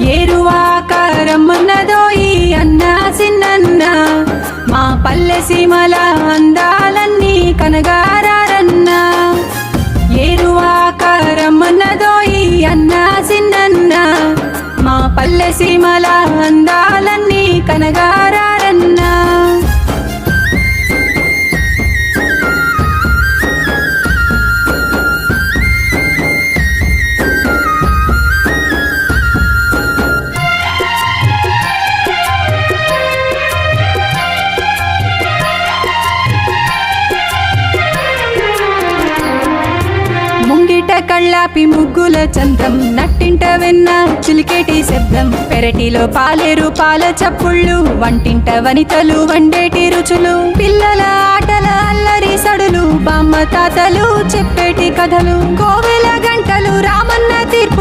ఏరువాక రమ్మన్నదోయి అన్న సిన్నన్న మా పల్లె సీమల అందాలన్నీ కనగారన్నా ఏరువాక రమ్మన్నదోయి అన్న సిన్నన్న మా పల్లె సీమల అందాలన్నీ కనగారన్నా ముంగిట కళ్ళాపి ముగ్గుల చందం నట్టింట వెన్న చిలికేటి శబ్దం పెరటిలో పాలేరు పాల చప్పుళ్ళు వంటింట వనితలు వండేటి రుచులు పిల్లల ఆటల అల్లరి సడులు బామ్మ తాతలు చెప్పేటి కథలు కోవెల గంటలు రామన్న తీర్పులు